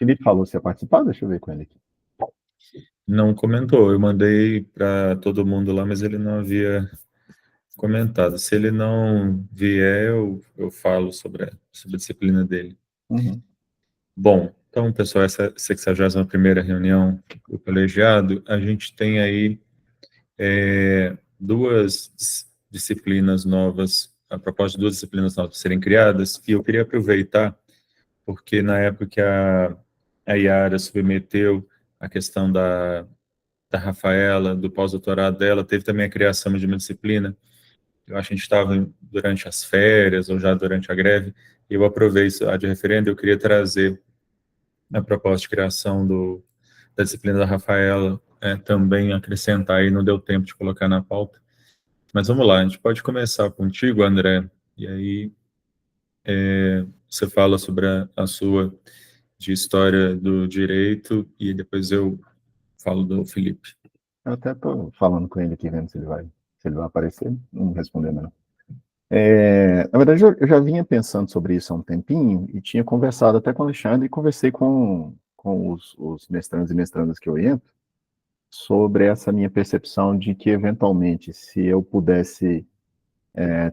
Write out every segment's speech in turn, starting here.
Felipe falou se ia participar, deixa eu ver com ele aqui. Não comentou, eu mandei para todo mundo lá, mas ele não havia comentado. Se ele não vier, eu falo sobre a disciplina dele. Uhum. Bom, então, pessoal, essa 61ª reunião do colegiado, a gente tem aí duas disciplinas novas, a propósito de duas disciplinas novas serem criadas, e eu queria aproveitar, porque na época que a Yara submeteu a questão da Rafaela, do pós-doutorado dela, teve também a criação de uma disciplina. Eu acho que a gente estava durante as férias ou já durante a greve, e eu aproveito a de referendo, eu queria trazer a proposta de criação da disciplina da Rafaela, também acrescentar aí, não deu tempo de colocar na pauta. Mas vamos lá, a gente pode começar contigo, André, e aí você fala sobre a sua de História do Direito, e depois eu falo do Felipe. Eu até estou falando com ele aqui, vendo se ele vai aparecer, não respondendo não. Na verdade, eu já vinha pensando sobre isso há um tempinho e tinha conversado até com o Alexandre e conversei com os mestrandos e mestrandas que eu oriento sobre essa minha percepção de que, eventualmente, se eu pudesse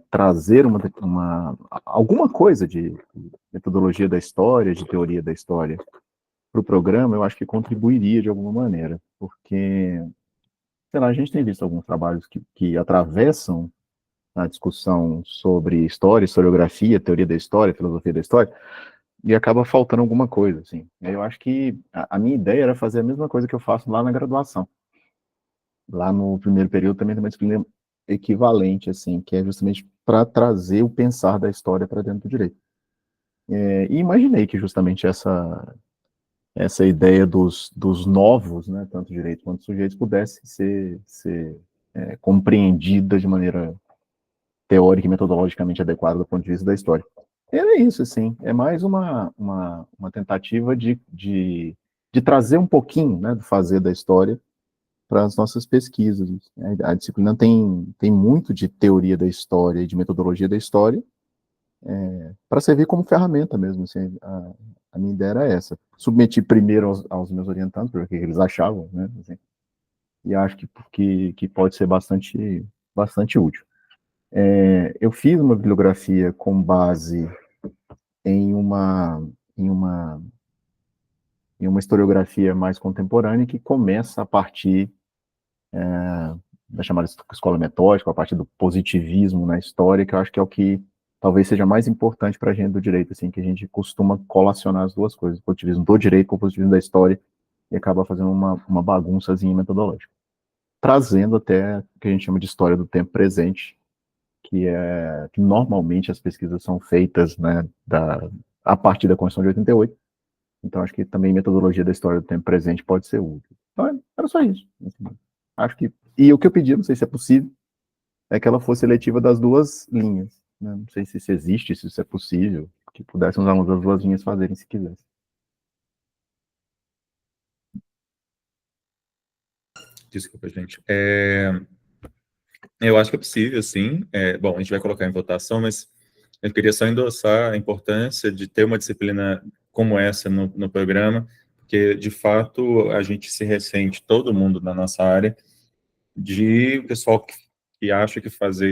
trazer alguma coisa de metodologia da história, de teoria da história para o programa, eu acho que contribuiria de alguma maneira, porque, sei lá, a gente tem visto alguns trabalhos que atravessam a discussão sobre história, historiografia, teoria da história, filosofia da história, e acaba faltando alguma coisa, assim. Eu acho que a minha ideia era fazer a mesma coisa que eu faço lá na graduação. Lá no primeiro período também tem uma disciplina equivalente, assim, que é justamente para trazer o pensar da história para dentro do direito. E imaginei que justamente essa ideia dos novos, né, tanto direito quanto sujeitos, pudesse ser compreendida de maneira teórica e metodologicamente adequada do ponto de vista da história. É isso, assim, é mais uma tentativa de trazer um pouquinho, né, do fazer da história para as nossas pesquisas. A disciplina tem muito de teoria da história e de metodologia da história, para servir como ferramenta mesmo. Assim, a minha ideia era essa. Submeti primeiro aos meus orientandos, para ver o que eles achavam, né? Assim, e acho que pode ser bastante útil. Eu fiz uma bibliografia com base em uma, em uma, em uma historiografia mais contemporânea que começa a partir da chamada escola metódica, a partir do positivismo na história, que eu acho que é o que talvez seja mais importante para a gente do direito, assim, que a gente costuma colacionar as duas coisas, o positivismo do direito com o positivismo da história, e acaba fazendo uma bagunçazinha metodológica. Trazendo até o que a gente chama de história do tempo presente, que normalmente as pesquisas são feitas, né, a partir da Constituição de 88, então acho que também metodologia da história do tempo presente pode ser útil. Então, era só isso. Assim, acho que, e o que eu pedi, não sei se é possível, é que ela fosse eletiva das duas linhas. Né? Não sei se isso existe, se isso é possível, que pudessem usar uma das duas linhas fazerem se quisessem. Desculpa, gente. Eu acho que é possível, sim. Bom, a gente vai colocar em votação, mas eu queria só endossar a importância de ter uma disciplina como essa no programa, porque, de fato, a gente se ressente, todo mundo na nossa área, de pessoal que acha que fazer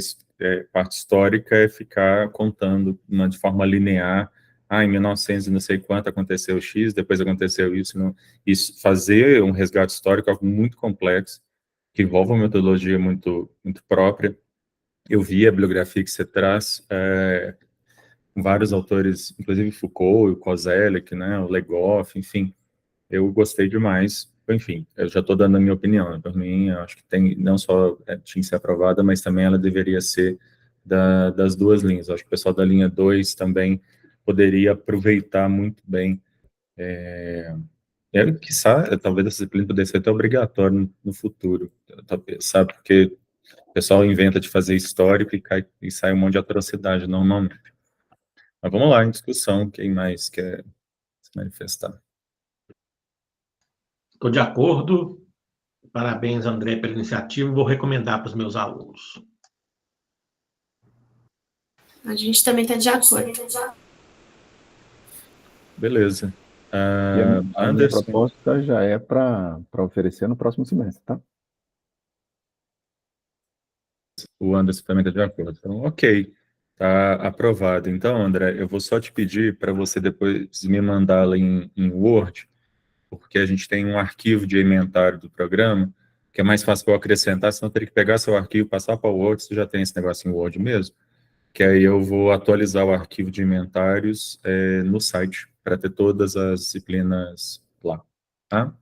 parte histórica é ficar contando de forma linear. Em 1900 e não sei quanto aconteceu X, depois aconteceu isso. Não, isso fazer um resgate histórico é algo muito complexo, que envolve uma metodologia muito, muito própria. Eu vi a bibliografia que você traz, vários autores, inclusive Foucault, o Koselleck, né, o Legoff, enfim, eu gostei demais. Enfim, eu já estou dando a minha opinião, né? Por mim, eu acho que tem, não só tinha que ser aprovada, mas também ela deveria ser das duas linhas. Eu acho que o pessoal da linha 2 também poderia aproveitar muito bem. Quiçá, talvez essa disciplina pudesse ser até obrigatória no futuro, sabe? Porque o pessoal inventa de fazer histórico e sai um monte de atrocidade normalmente. Mas vamos lá, em discussão, quem mais quer se manifestar? Estou de acordo. Parabéns, André, pela iniciativa. Vou recomendar para os meus alunos. A gente também está de acordo. Beleza. E a minha Anderson, proposta já é para oferecer no próximo semestre, tá? o Anderson também está de acordo. Então, ok, está aprovado. Então, André, eu vou só te pedir para você depois me mandá-la em Word, porque a gente tem um arquivo de inventário do programa, que é mais fácil para eu acrescentar, senão eu teria que pegar seu arquivo, passar para o Word, você já tem esse negócio em Word mesmo, que aí eu vou atualizar o arquivo de inventários no site, para ter todas as disciplinas lá, tá?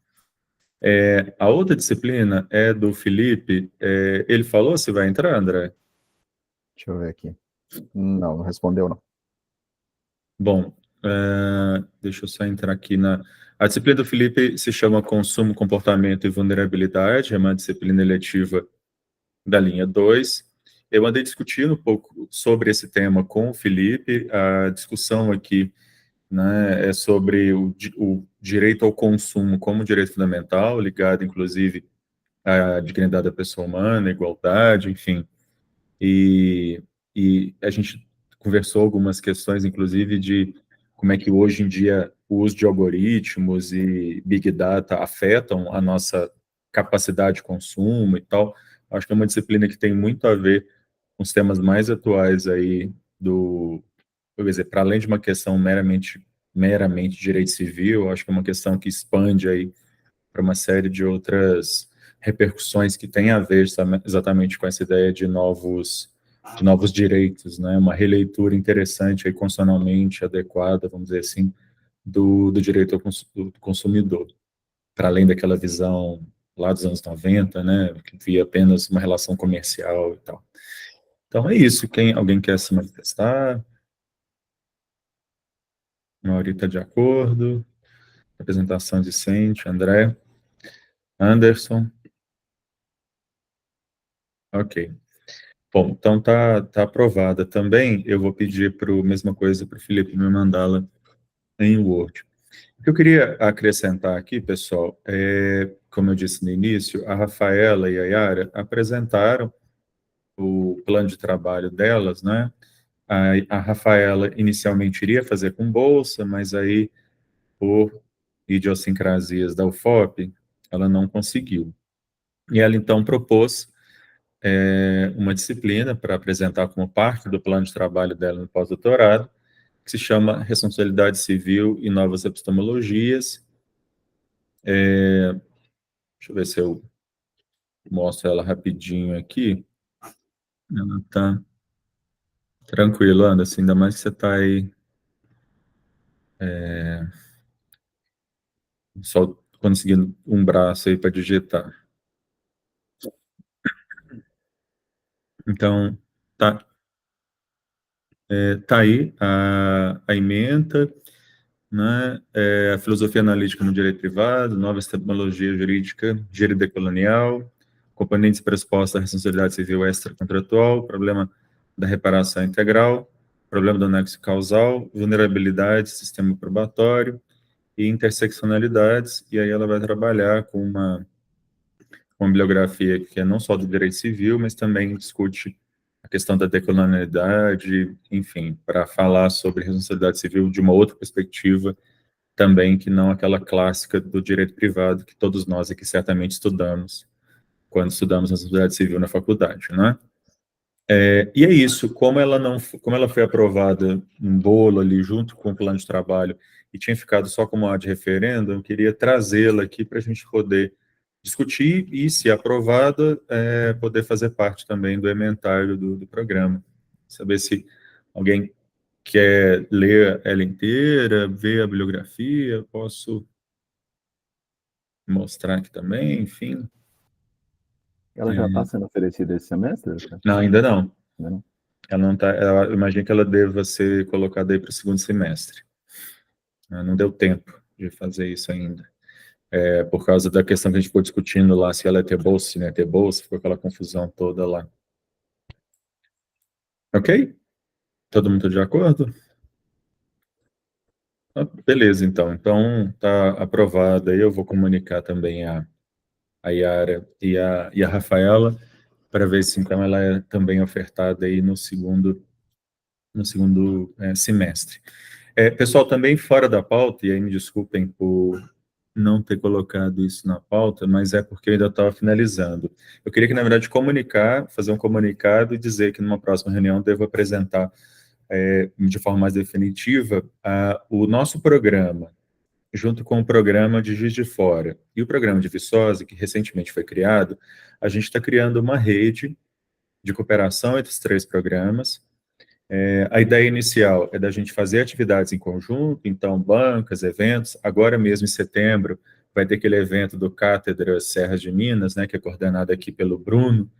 A outra disciplina é do Felipe, ele falou se vai entrar, André? Deixa eu ver aqui. Não respondeu, não. Bom, deixa eu só entrar aqui na... A disciplina do Felipe se chama Consumo, Comportamento e Vulnerabilidade, é uma disciplina eletiva da linha 2. Eu andei discutindo um pouco sobre esse tema com o Felipe, a discussão aqui, né, é sobre o direito ao consumo como direito fundamental, ligado, inclusive, à dignidade da pessoa humana, igualdade, enfim. E a gente conversou algumas questões, inclusive, de como é que hoje em dia o uso de algoritmos e Big Data afetam a nossa capacidade de consumo e tal. Acho que é uma disciplina que tem muito a ver com os temas mais atuais aí quer dizer, para além de uma questão meramente direito civil, acho que é uma questão que expande aí para uma série de outras repercussões que têm a ver exatamente com essa ideia de novos direitos, né? Uma releitura interessante, aí, constitucionalmente adequada, vamos dizer assim, do direito do consumidor, para além daquela visão lá dos anos 90, né, que via apenas uma relação comercial e tal. Então é isso. Alguém quer se manifestar? Maurita de acordo. Apresentação decente. André. Anderson. Ok. Bom, então tá aprovada também. Eu vou pedir mesma coisa para o Felipe me mandá-la em Word. O que eu queria acrescentar aqui, pessoal, como eu disse no início, a Rafaela e a Yara apresentaram o plano de trabalho delas, né? A Rafaela inicialmente iria fazer com bolsa, mas aí, por idiosincrasias da UFOP, ela não conseguiu. E ela então propôs uma disciplina para apresentar como parte do plano de trabalho dela no pós-doutorado, que se chama Responsabilidade Civil e Novas Epistemologias. Deixa eu ver se eu mostro ela rapidinho aqui. Ela tá tranquilo, Anderson, ainda mais que você está aí só conseguindo um braço aí para digitar. Então, tá, tá aí a ementa, né, a filosofia analítica no direito privado, novas tecnologias jurídica, gíria decolonial, componentes pressupostos da responsabilidade civil extracontratual, problema da reparação integral, problema do nexo causal, vulnerabilidade, sistema probatório e interseccionalidades, e aí ela vai trabalhar com uma bibliografia que é não só do direito civil, mas também discute a questão da decolonialidade, enfim, para falar sobre responsabilidade civil de uma outra perspectiva também, que não aquela clássica do direito privado que todos nós aqui certamente estudamos quando estudamos responsabilidade civil na faculdade, né? E é isso, como ela foi aprovada um bolo ali junto com o plano de trabalho e tinha ficado só como ad referendo, eu queria trazê-la aqui para a gente poder discutir e, se aprovada, poder fazer parte também do ementário do programa. Saber se alguém quer ler ela inteira, ver a bibliografia, posso mostrar aqui também, enfim. Ela já está sendo oferecida esse semestre, cara? Não, ainda não. Ainda não? Ela não tá, eu imagino que ela deva ser colocada aí para o segundo semestre. Não deu tempo de fazer isso ainda. Por causa da questão que a gente ficou discutindo lá, se ela ia ter bolsa, se não ia ter bolsa, ficou aquela confusão toda lá. Ok? Todo mundo de acordo? Beleza, então. Então, tá aprovado aí. Eu vou comunicar também a Yara e a Rafaela, para ver se então ela é também ofertada aí no segundo semestre. Pessoal, também fora da pauta, e aí me desculpem por não ter colocado isso na pauta, mas é porque eu ainda estava finalizando. Eu queria que, na verdade, fazer um comunicado e dizer que numa próxima reunião devo apresentar de forma mais definitiva o nosso programa, junto com o programa de Juiz de Fora e o programa de Viçosa, que recentemente foi criado. A gente está criando uma rede de cooperação entre os 3 programas. A ideia inicial é da gente fazer atividades em conjunto, então bancas, eventos. Agora mesmo em setembro vai ter aquele evento do Cátedra Serra de Minas, né, que é coordenado aqui pelo Bruno,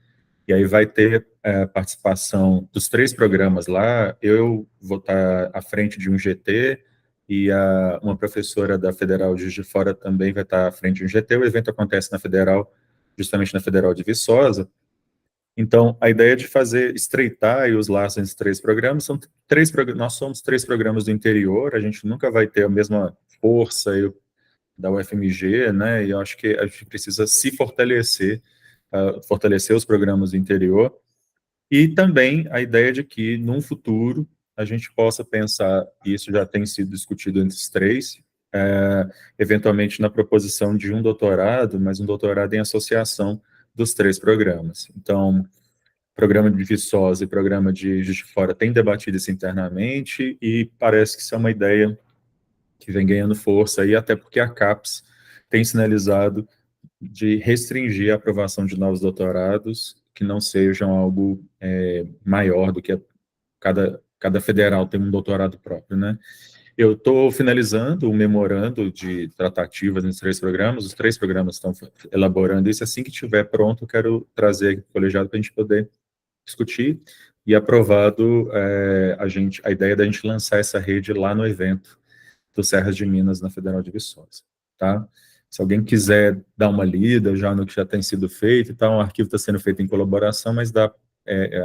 e aí vai ter participação dos 3 programas lá. Eu vou estar à frente de um GT e uma professora da Federal de Juiz de Fora também vai estar à frente de um GT. O evento acontece na Federal, justamente na Federal de Viçosa. Então, a ideia de estreitar os laços entre os 3 programas, nós somos 3 programas do interior, a gente nunca vai ter a mesma força da UFMG, né, e eu acho que a gente precisa se fortalecer, fortalecer os programas do interior, e também a ideia de que, num futuro, a gente possa pensar, e isso já tem sido discutido entre os 3, eventualmente na proposição de um doutorado, mas um doutorado em associação dos 3 programas. Então, programa de Viçosa e programa de Juiz de Fora têm debatido isso internamente e parece que isso é uma ideia que vem ganhando força, aí, até porque a CAPES tem sinalizado de restringir a aprovação de novos doutorados que não sejam algo maior do que cada federal tem um doutorado próprio, né? Eu estou finalizando o memorando de tratativas nos 3 programas, os 3 programas estão elaborando isso. Assim que estiver pronto, eu quero trazer aqui para o colegiado para a gente poder discutir e aprovado a ideia da gente lançar essa rede lá no evento do Serras de Minas, na Federal de Viçosa, tá? Se alguém quiser dar uma lida já no que já tem sido feito e tal, o arquivo está sendo feito em colaboração, mas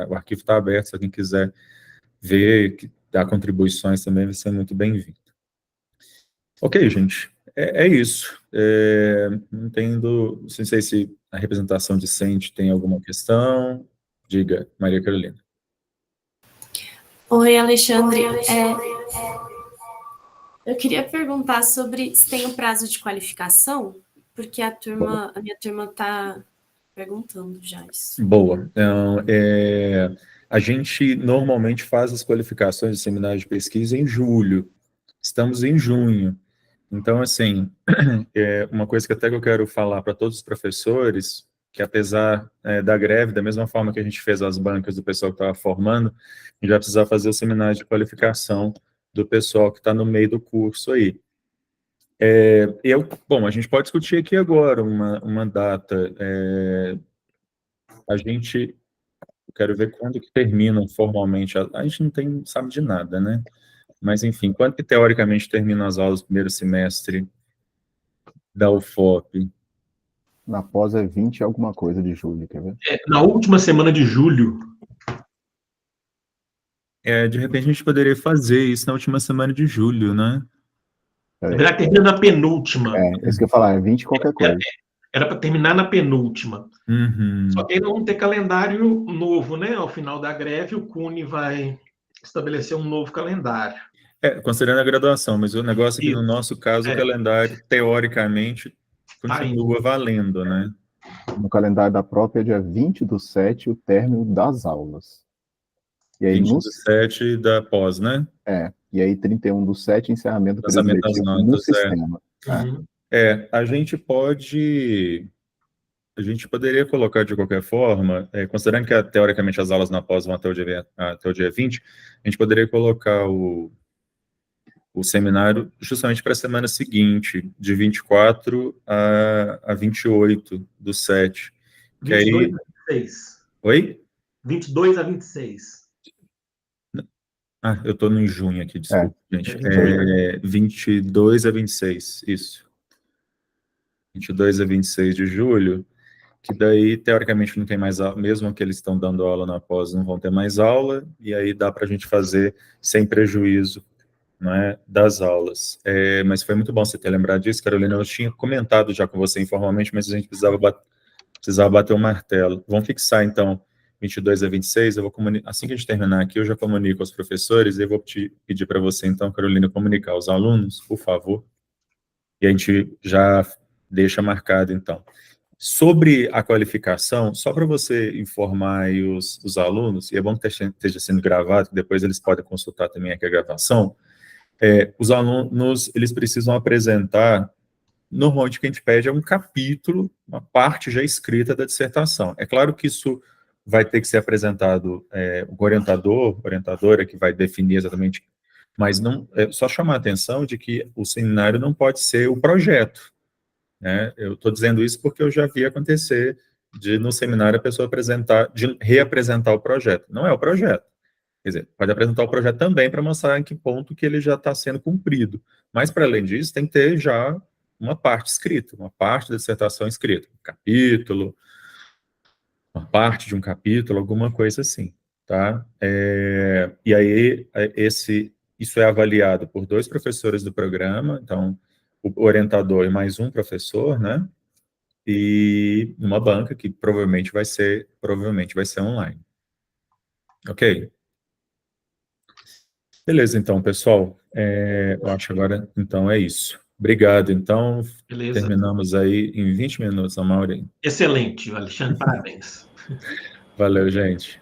o arquivo está aberto, se alguém quiser ver, dar contribuições também, vai ser muito bem-vindo. Ok, gente, é isso. Não sei se a representação discente tem alguma questão. Diga, Maria Carolina. Oi, Alexandre. Eu queria perguntar sobre se tem um prazo de qualificação, porque a minha turma está perguntando já isso. Boa. Então, a gente normalmente faz as qualificações de seminário de pesquisa em julho. Estamos em junho. Então, assim, uma coisa que até que eu quero falar para todos os professores, que apesar da greve, da mesma forma que a gente fez as bancas do pessoal que estava formando, a gente vai precisar fazer o seminário de qualificação do pessoal que está no meio do curso aí. Bom, a gente pode discutir aqui agora uma data. Eu quero ver quando que terminam formalmente. A gente não sabe de nada, né? Mas, enfim, quando que teoricamente terminam as aulas do primeiro semestre da UFOP? Na pós é 20 e alguma coisa de julho, quer ver? Na última semana de julho. De repente a gente poderia fazer isso na última semana de julho, né? Na verdade, termina na penúltima. Isso que eu ia falar, é 20 qualquer coisa. Era para terminar na penúltima. Uhum. Só que aí não vamos ter calendário novo, né? Ao final da greve, o CUNE vai estabelecer um novo calendário. Considerando a graduação, mas o negócio é que, no nosso caso, o calendário, teoricamente, continua valendo, né? No calendário da própria é dia 20/7, o término das aulas. E aí, 20/7 da pós, né? E aí 31/7, encerramento do Lançamento das período letivo no sistema. A gente poderia colocar de qualquer forma, considerando que teoricamente as aulas na pós vão até o dia 20, a gente poderia colocar o seminário justamente para a semana seguinte, de 24 a 28/7. 22 a 26. Oi? 22 a 26. Eu estou em junho aqui, desculpa, gente. 22 a 26, isso. 22 a 26 de julho, que daí, teoricamente, não tem mais aula, mesmo que eles estão dando aula na pós, não vão ter mais aula, e aí dá para a gente fazer sem prejuízo, né, das aulas. Mas foi muito bom você ter lembrado disso, Carolina. Eu tinha comentado já com você informalmente, mas a gente precisava bater o martelo. Vamos fixar, então, 22 a 26, eu vou comunicar, assim que a gente terminar aqui, eu já comunico aos professores, e eu vou pedir para você, então, Carolina, comunicar aos alunos, por favor, e a gente já deixa marcado, então. Sobre a qualificação, só para você informar aí os alunos, e é bom que esteja sendo gravado, que depois eles podem consultar também aqui a gravação, os alunos, eles precisam apresentar, normalmente o que a gente pede é um capítulo, uma parte já escrita da dissertação. É claro que isso vai ter que ser apresentado, o orientadora que vai definir exatamente, mas não, só chamar a atenção de que o seminário não pode ser o projeto, né? Eu estou dizendo isso porque eu já vi acontecer de, no seminário, a pessoa reapresentar o projeto. Não é o projeto. Quer dizer, pode apresentar o projeto também para mostrar em que ponto que ele já está sendo cumprido. Mas, para além disso, tem que ter já uma parte escrita, uma parte da dissertação escrita. Um capítulo, uma parte de um capítulo, alguma coisa assim, tá? E aí, isso é avaliado por 2 professores do programa, então, o orientador e mais um professor, né? E uma banca que provavelmente vai ser online. Ok? Beleza, então, pessoal. Eu acho agora, então, é isso. Obrigado, então. Beleza. Terminamos aí em 20 minutos, Amaury. Excelente, Alexandre, parabéns. Valeu, gente.